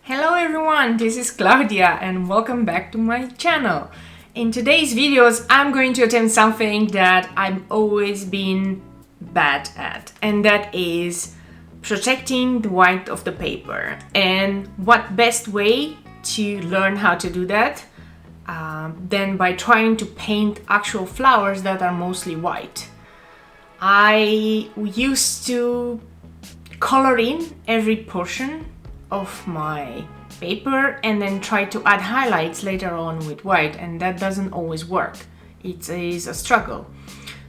Hello everyone, this is Claudia and welcome back to my channel. In today's videos, I'm going to attempt something that I've always been bad at, and that is protecting the white of the paper. And what best way to learn how to do that than by trying to paint actual flowers that are mostly white. I used to color in every portion of my paper and then try to add highlights later on with white, and that doesn't always work. It is a struggle.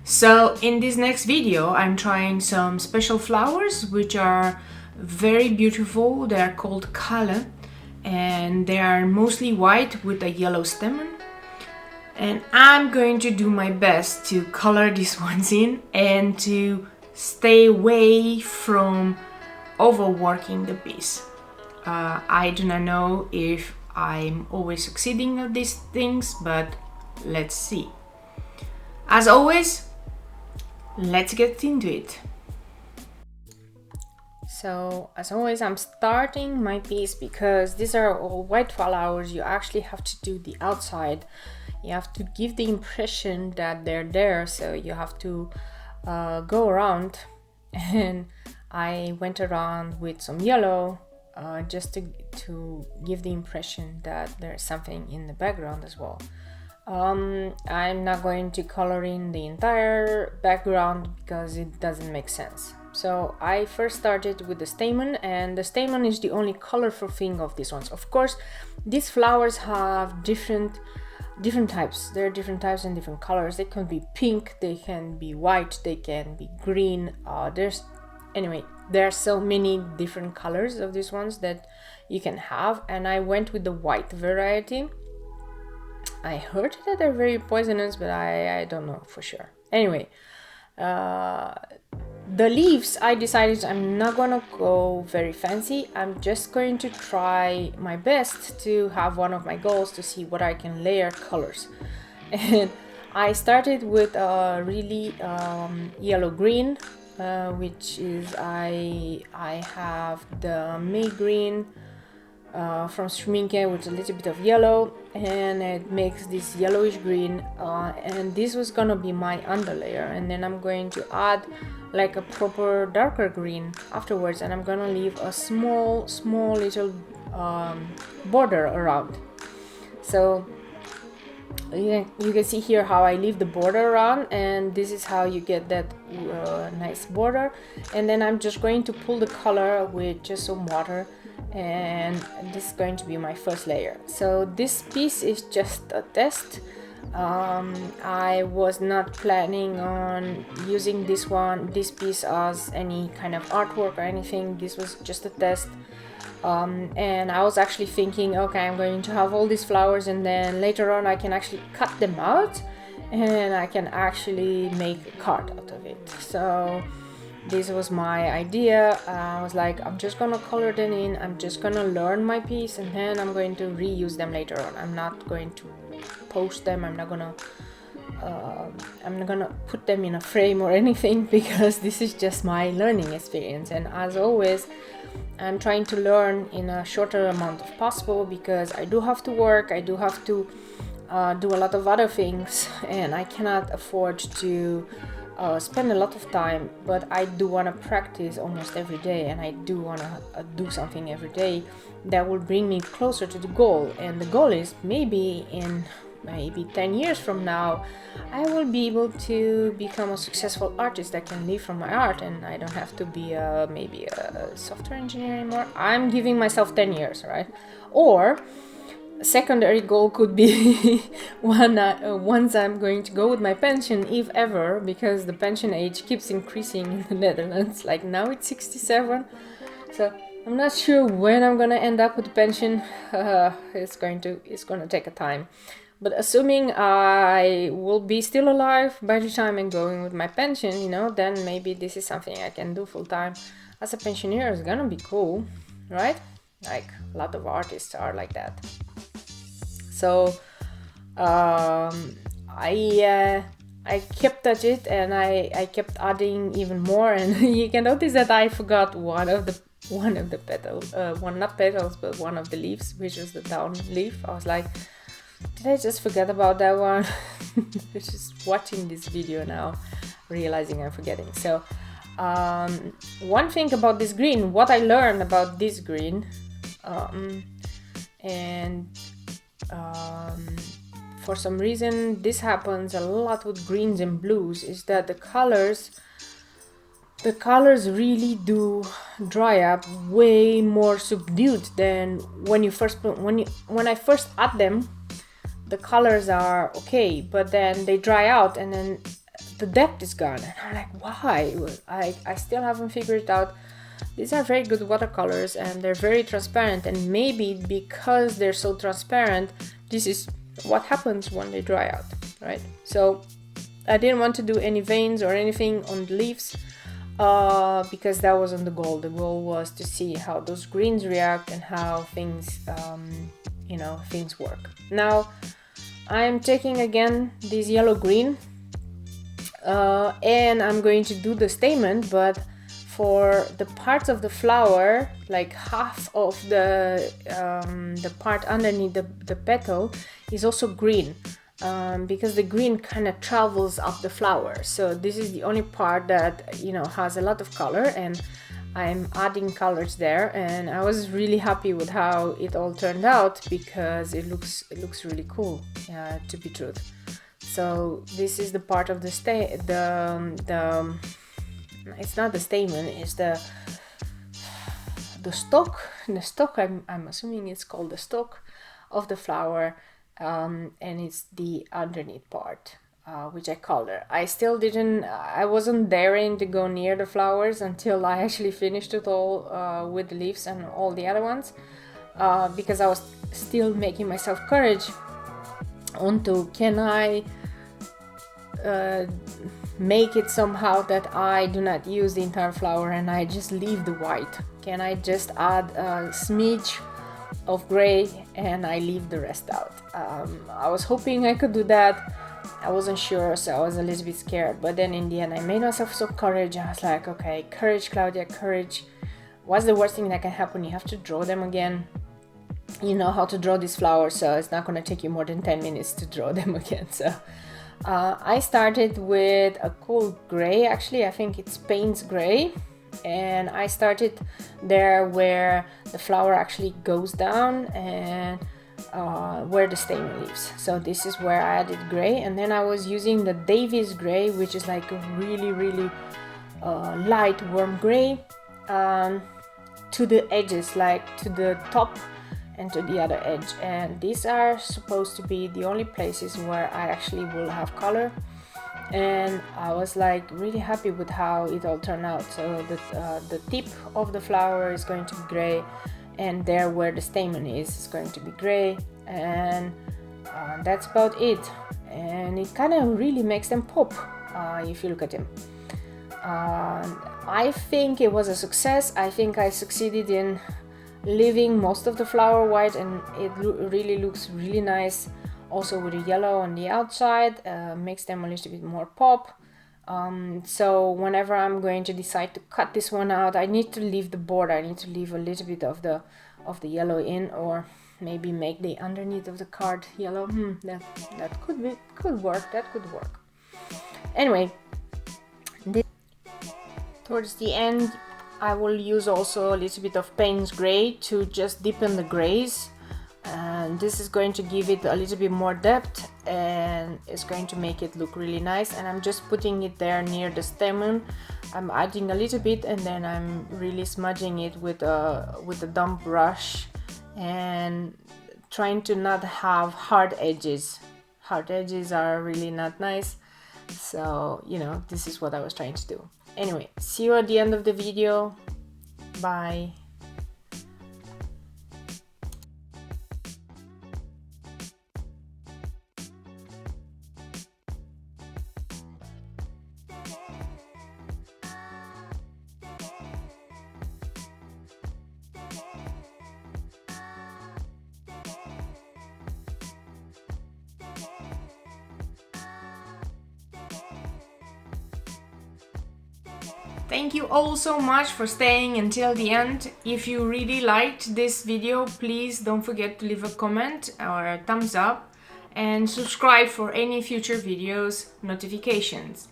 So in this next video I'm trying some special flowers which are very beautiful. They are called Calla and they are mostly white with a yellow stamen, and I'm going to do my best to color these ones in and to stay away from overworking the piece. I do not know if I'm always succeeding at these things, but let's see. As always, let's get into it. So, as always, I'm starting my piece because these are all white flowers. You actually have to do the outside. You have to give the impression that they're there, so you have to go around, and I went around with some yellow just to give the impression that there's something in the background as well. I'm not going to color in the entire background because it doesn't make sense. So I first started with the stamen, and the stamen is the only colorful thing of these ones. Of course, these flowers have different types. There are different types and different colors. They can be pink, they can be white, they can be green. There are so many different colors of these ones that you can have, and I went with the white variety. I heard that they're very poisonous, but I don't know for sure. Anyway, the leaves, I decided I'm not gonna go very fancy. I'm just going to try my best to have one of my goals to see what I can layer colors. And I started with a really yellow-green, which is I have the May green from Schminke with a little bit of yellow, and it makes this yellowish green, and this was gonna be my underlayer, and then I'm going to add like a proper darker green afterwards, and I'm gonna leave a small little border around. So you can see here how I leave the border around, and this is how you get that nice border. And then I'm just going to pull the color with just some water, and this is going to be my first layer. So this piece is just a test. I was not planning on using this piece as any kind of artwork or anything. This was just a test. And I was actually thinking, okay, I'm going to have all these flowers, and then later on I can actually cut them out and I can actually make a card out of it. So this was my idea. I was like, I'm just gonna color them in, I'm just gonna learn my piece, and then I'm going to reuse them later on. I'm not going to post them, I'm not gonna put them in a frame or anything, because this is just my learning experience. And as always, I'm trying to learn in a shorter amount of possible, because I do have to work, I do have to do a lot of other things, and I cannot afford to spend a lot of time. But I do want to practice almost every day, and I do want to do something every day that will bring me closer to the goal. And the goal is maybe 10 years from now I will be able to become a successful artist that can live from my art, and I don't have to be maybe a software engineer anymore. I'm giving myself 10 years, right? Or a secondary goal could be once I'm going to go with my pension, if ever, because the pension age keeps increasing in the Netherlands. Like now it's 67, so I'm not sure when I'm gonna end up with the pension. It's gonna take a time. But assuming I will be still alive by the time I'm going with my pension, then maybe this is something I can do full time as a pensioner. Is gonna be cool, right? Like a lot of artists are like that. So I kept at it, and I kept adding even more, and you can notice that I forgot one of the one of the petals, not petals, but one of the leaves, which is the down leaf. I was like, did I just forget about that one? Just watching this video now, realizing I'm forgetting. So one thing about this green, what I learned about this green, for some reason this happens a lot with greens and blues, is that the colors really do dry up way more subdued than when you first when I first add them. The colors are okay, but then they dry out and then the depth is gone, and I'm like, why? I still haven't figured it out. These are very good watercolors and they're very transparent, and maybe because they're so transparent, this is what happens when they dry out, right? So I didn't want to do any veins or anything on the leaves, because that wasn't the goal. The goal was to see how those greens react and how things, things work. Now I'm taking again this yellow green, and I'm going to do the stamen, but for the parts of the flower, like half of the part underneath the petal is also green, because the green kind of travels up the flower. So this is the only part that has a lot of color, and I'm adding colors there, and I was really happy with how it all turned out, because it looks really cool, to be truth. So this is the part of the it's not the stamen, it's the stalk. The stalk, I'm assuming it's called the stalk of the flower, and it's the underneath part, which I color. I wasn't daring to go near the flowers until I actually finished it all, with the leaves and all the other ones, because I was still making myself courage onto, can I make it somehow that I do not use the entire flower and I just leave the white? Can I just add a smidge of gray and I leave the rest out? I was hoping I could do that. I wasn't sure, so I was a little bit scared, but then in the end I made myself so courage. I was like, okay, courage, Claudia, courage. What's the worst thing that can happen? You have to draw them again. You know how to draw these flowers, so it's not going to take you more than 10 minutes to draw them again. So I started with a cool gray. Actually, I think it's Payne's gray, and I started there where the flower actually goes down and where the stamen leaves. So this is where I added gray, and then I was using the Davis gray, which is like a really light warm gray, to the edges, like to the top and to the other edge, and these are supposed to be the only places where I actually will have color. And I was like really happy with how it all turned out. So the tip of the flower is going to be gray, and there where the stamen is going to be gray, and that's about it. And it kind of really makes them pop, if you look at them. I think it was a success. I think I succeeded in leaving most of the flower white, and it really looks really nice. Also with the yellow on the outside, makes them a little bit more pop. So whenever I'm going to decide to cut this one out, I need to leave the border. I need to leave a little bit of the yellow in, or maybe make the underneath of the card yellow. That could work. That could work. Anyway, towards the end, I will use also a little bit of Payne's gray to just deepen the grays, and this is going to give it a little bit more depth, and it's going to make it look really nice. And I'm just putting it there near the stamen. I'm adding a little bit, and then I'm really smudging it with a dump brush, and trying to not have hard edges. Hard edges are really not nice, so this is what I was trying to do. Anyway, see you at the end of the video. Bye. Thank you all so much for staying until the end. If you really liked this video, please don't forget to leave a comment or a thumbs up and subscribe for any future videos notifications.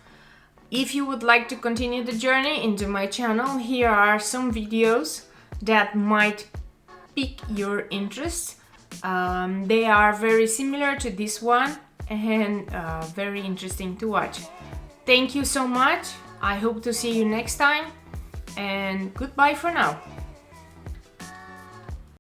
If you would like to continue the journey into my channel, here are some videos that might pique your interest. They are very similar to this one and very interesting to watch. Thank you so much. I hope to see you next time, and goodbye for now.